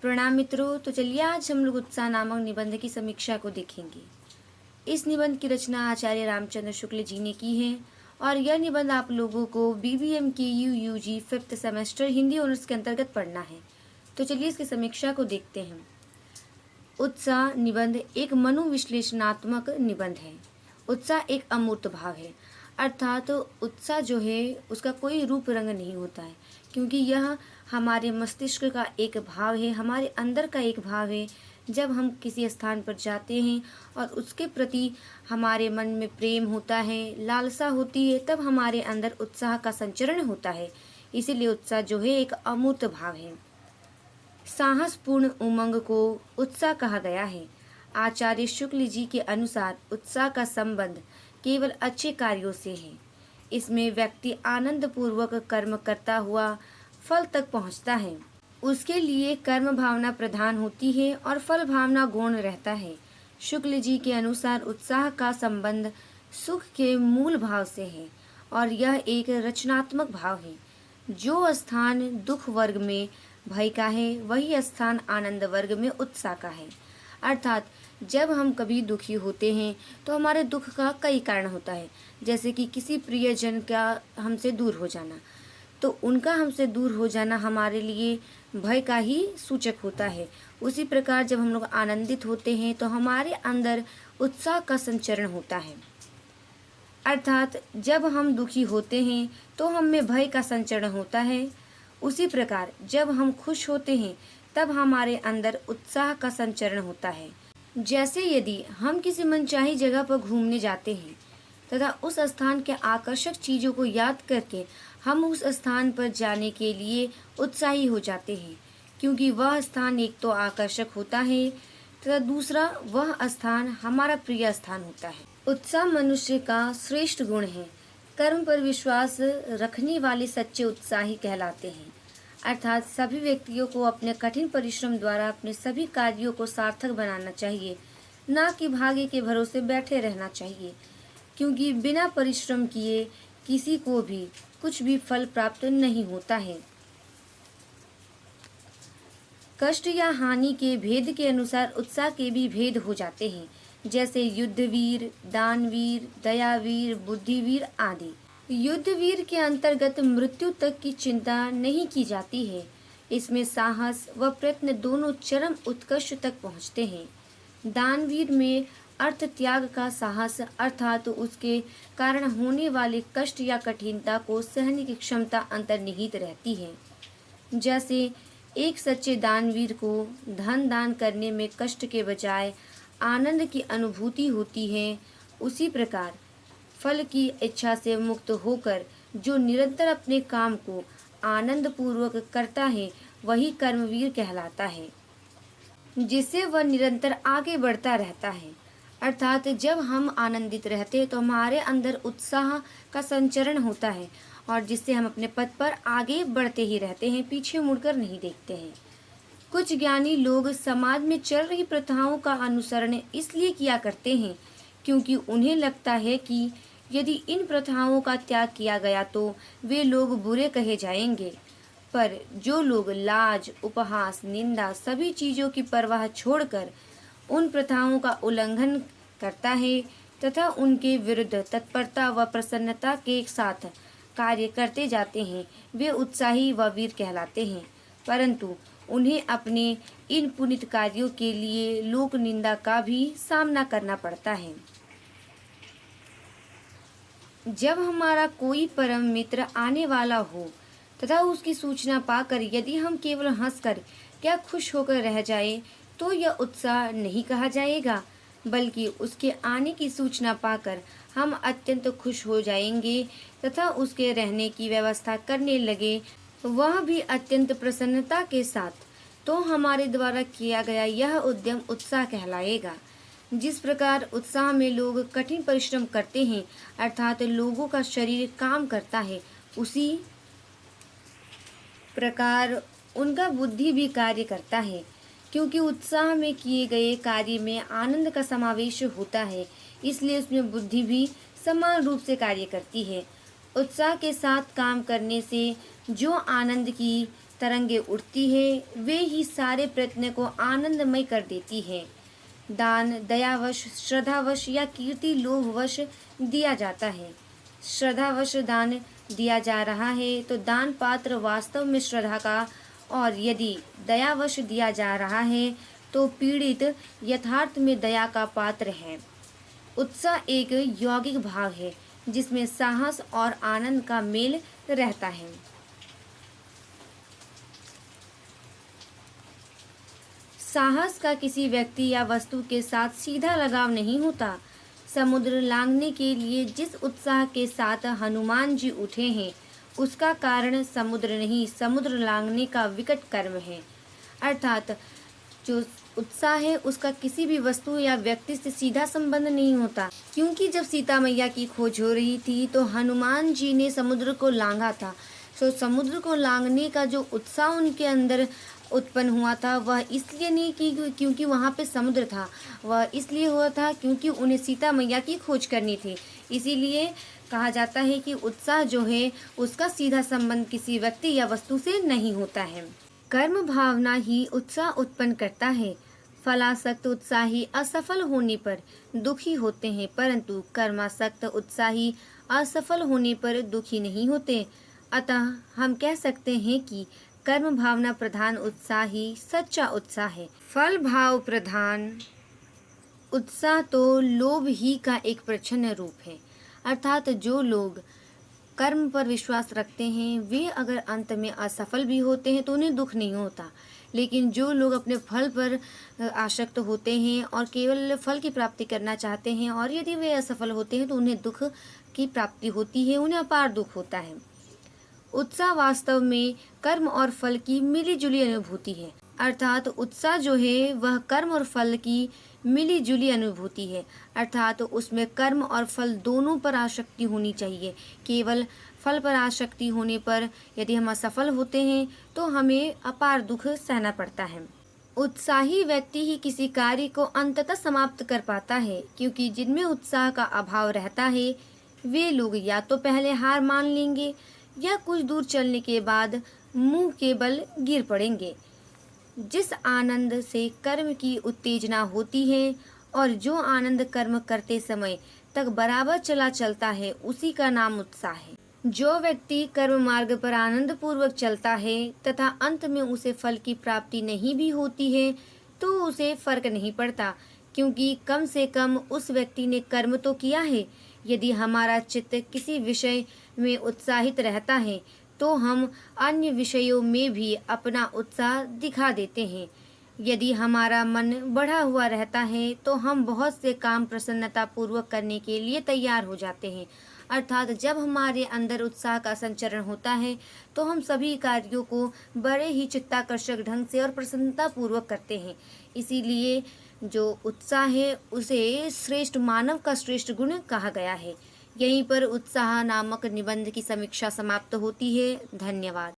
प्रणाम मित्रों। तो चलिए आज हम लोग उत्साह नामक निबंध की समीक्षा को देखेंगे। इस निबंध की रचना आचार्य रामचंद्र शुक्ल जी ने की है और यह निबंध आप लोगों को बीबीएम के UG 5th semester Hindi honours के अंतर्गत पढ़ना है। तो चलिए इसकी समीक्षा को देखते हैं। उत्साह निबंध एक मनोविश्लेषणात्मक निबंध है। उत्साह एक अमूर्त भाव है, अर्थात उत्साह जो है उसका कोई रूप रंग नहीं होता है, क्योंकि यह हमारे मस्तिष्क का एक भाव है, हमारे अंदर का एक भाव है। जब हम किसी स्थान पर जाते हैं और उसके प्रति हमारे मन में प्रेम होता है, लालसा होती है, तब हमारे अंदर उत्साह का संचरण होता है। इसीलिए उत्साह जो है एक अमूर्त भाव है। साहसपूर्ण उमंग को उत्साह कहा गया है। आचार्य शुक्ल जी के अनुसार उत्साह का संबंध केवल अच्छे कार्यों से है। इसमें व्यक्ति आनंद पूर्वक कर्म करता हुआ फल तक पहुंचता है। उसके लिए कर्म भावना प्रधान होती है और फल भावना गौण रहता है। शुक्ल जी के अनुसार उत्साह का संबंध सुख के मूल भाव से है और यह एक रचनात्मक भाव है। जो स्थान दुख वर्ग में भय का है, वही स्थान आनंद वर्ग में उत्साह का है। अर्थात जब हम कभी दुखी होते हैं तो हमारे दुख का कई कारण होता है, जैसे कि किसी प्रियजन का हमसे दूर हो जाना, तो उनका हमसे दूर हो जाना हमारे लिए भय का ही सूचक होता है। उसी प्रकार जब हम लोग आनंदित होते हैं तो हमारे अंदर उत्साह का संचरण होता है। अर्थात जब हम दुखी होते हैं तो हम में भय का संचरण होता है। उसी प्रकार जब हम खुश होते हैं तब हमारे अंदर उत्साह का संचरण होता है। जैसे यदि हम किसी मनचाही जगह पर घूमने जाते हैं तथा उस स्थान के आकर्षक चीज़ों को याद करके हम उस स्थान पर जाने के लिए उत्साही हो जाते हैं, क्योंकि वह स्थान एक तो आकर्षक होता है तथा दूसरा वह स्थान हमारा प्रिय स्थान होता है। उत्साह मनुष्य का श्रेष्ठ गुण है। कर्म पर विश्वास रखने वाले सच्चे उत्साही कहलाते हैं। अर्थात सभी व्यक्तियों को अपने कठिन परिश्रम द्वारा अपने सभी कार्यों को सार्थक बनाना चाहिए, ना कि भाग्य के भरोसे बैठे रहना चाहिए, क्योंकि बिना परिश्रम किए किसी को भी कुछ भी फल प्राप्त नहीं होता है। कष्ट या हानि के भेद के अनुसार उत्साह के भी भेद हो जाते हैं, जैसे युद्धवीर, दानवीर, दयावीर, बुद्धिवीर आदि। युद्धवीर के अंतर्गत मृत्यु तक की चिंता नहीं की जाती है। इसमें साहस व प्रयत्न दोनों चरम उत्कर्ष तक पहुँचते हैं। दानवीर में अर्थ त्याग का साहस, अर्थात उसके कारण होने वाले कष्ट या कठिनता को सहने की क्षमता अंतर्निहित रहती है। जैसे एक सच्चे दानवीर को धन दान करने में कष्ट के बजाय आनंद की अनुभूति होती है, उसी प्रकार फल की इच्छा से मुक्त होकर जो निरंतर अपने काम को आनंद पूर्वक करता है, वही कर्मवीर कहलाता है, जिससे वह निरंतर आगे बढ़ता रहता है। अर्थात जब हम आनंदित रहते हैं तो हमारे अंदर उत्साह का संचरण होता है और जिससे हम अपने पथ पर आगे बढ़ते ही रहते हैं, पीछे मुड़कर नहीं देखते हैं। कुछ ज्ञानी लोग समाज में चल रही प्रथाओं का अनुसरण इसलिए किया करते हैं क्योंकि उन्हें लगता है कि यदि इन प्रथाओं का त्याग किया गया तो वे लोग बुरे कहे जाएंगे। पर जो लोग लाज, उपहास, निंदा सभी चीज़ों की परवाह छोड़कर उन प्रथाओं का उल्लंघन करता है तथा उनके विरुद्ध तत्परता व प्रसन्नता के साथ कार्य करते जाते हैं, वे उत्साही व वीर कहलाते हैं। परंतु उन्हें अपने इन पुनीत कार्यों के लिए लोक निंदा का भी सामना करना पड़ता है। जब हमारा कोई परम मित्र आने वाला हो तथा उसकी सूचना पाकर यदि हम केवल हंसकर या खुश होकर रह जाए तो यह उत्साह नहीं कहा जाएगा, बल्कि उसके आने की सूचना पाकर हम अत्यंत खुश हो जाएंगे तथा उसके रहने की व्यवस्था करने लगे, वह भी अत्यंत प्रसन्नता के साथ, तो हमारे द्वारा किया गया यह उद्यम उत्साह कहलाएगा। जिस प्रकार उत्साह में लोग कठिन परिश्रम करते हैं, अर्थात लोगों का शरीर काम करता है, उसी प्रकार उनका बुद्धि भी कार्य करता है, क्योंकि उत्साह में किए गए कार्य में आनंद का समावेश होता है, इसलिए उसमें बुद्धि भी समान रूप से कार्य करती है। उत्साह के साथ काम करने से जो आनंद की तरंगे उठती है वे ही सारे प्रयत्न को आनंदमय कर देती है। दान दयावश, श्रद्धावश या कीर्ति लोभवश दिया जाता है। श्रद्धावश दान दिया जा रहा है तो दान पात्र वास्तव में श्रद्धा का, और यदि दयावश दिया जा रहा है तो पीड़ित यथार्थ में दया का पात्र है। उत्साह एक यौगिक भाव है जिसमें साहस और आनंद का मेल रहता है। साहस का किसी व्यक्ति या वस्तु के साथ सीधा लगाव नहीं होता। समुद्र लांघने के लिए जिस उत्साह के साथ हनुमान जी उठे हैं उसका कारण समुद्र नहीं, समुद्र लांघने का विकट कर्म है। अर्थात जो उत्साह है उसका किसी भी वस्तु या व्यक्ति से सीधा संबंध नहीं होता, क्योंकि जब सीता मैया की खोज हो रही थी तो हनुमान जी ने समुद्र को लांघा था। तो समुद्र को लांघने का जो उत्साह उनके अंदर उत्पन्न हुआ था वह इसलिए नहीं कि क्योंकि वहाँ पे समुद्र था, वह इसलिए हुआ था क्योंकि उन्हें सीता मैया की खोज करनी थी। इसीलिए कहा जाता है कि उत्साह जो है उसका सीधा संबंध किसी व्यक्ति या वस्तु से नहीं होता है। कर्म भावना ही उत्साह उत्पन्न करता है। फलासक्त उत्साही असफल होने पर दुखी होते हैं, परंतु कर्मासक्त उत्साही असफल होने पर दुखी नहीं होते। अतः हम कह सकते हैं कि कर्म भावना प्रधान उत्साह ही सच्चा उत्साह है। फल भाव प्रधान उत्साह तो लोभ ही का एक प्रच्छन्न रूप है। अर्थात जो लोग कर्म पर विश्वास रखते हैं वे अगर अंत में असफल भी होते हैं तो उन्हें दुख नहीं होता, लेकिन जो लोग अपने फल पर आसक्त होते हैं और केवल फल की प्राप्ति करना चाहते हैं और यदि वे असफल होते हैं तो उन्हें दुख की प्राप्ति होती है, उन्हें अपार दुख होता है। उत्साह वास्तव में कर्म और फल की मिलीजुली अनुभूति है। अर्थात उत्साह जो है वह कर्म और फल की मिलीजुली अनुभूति है। अर्थात उसमें कर्म और फल दोनों पर आसक्ति होनी चाहिए। केवल फल पर आसक्ति होने पर यदि हम असफल होते हैं तो हमें अपार दुख सहना पड़ता है। उत्साही व्यक्ति ही किसी कार्य को अंततः समाप्त कर पाता है, क्योंकि जिनमें उत्साह का अभाव रहता है वे लोग या तो पहले हार मान लेंगे या कुछ दूर चलने के बाद मुंह के बल गिर पड़ेंगे। जिस आनंद से कर्म की उत्तेजना होती है और जो आनंद कर्म करते समय तक बराबर चला चलता है उसी का नाम उत्साह है। जो व्यक्ति कर्म मार्ग पर आनंद पूर्वक चलता है तथा अंत में उसे फल की प्राप्ति नहीं भी होती है तो उसे फर्क नहीं पड़ता, क्योंकि कम से कम उस व्यक्ति ने कर्म तो किया है। यदि हमारा चित्त किसी विषय में उत्साहित रहता है तो हम अन्य विषयों में भी अपना उत्साह दिखा देते हैं। यदि हमारा मन बढ़ा हुआ रहता है तो हम बहुत से काम प्रसन्नता पूर्वक करने के लिए तैयार हो जाते हैं। अर्थात जब हमारे अंदर उत्साह का संचरण होता है तो हम सभी कार्यों को बड़े ही चित्ताकर्षक ढंग से और प्रसन्नता पूर्वक करते हैं। इसीलिए जो उत्साह है उसे श्रेष्ठ मानव का श्रेष्ठ गुण कहा गया है। यहीं पर उत्साह नामक निबंध की समीक्षा समाप्त होती है। धन्यवाद।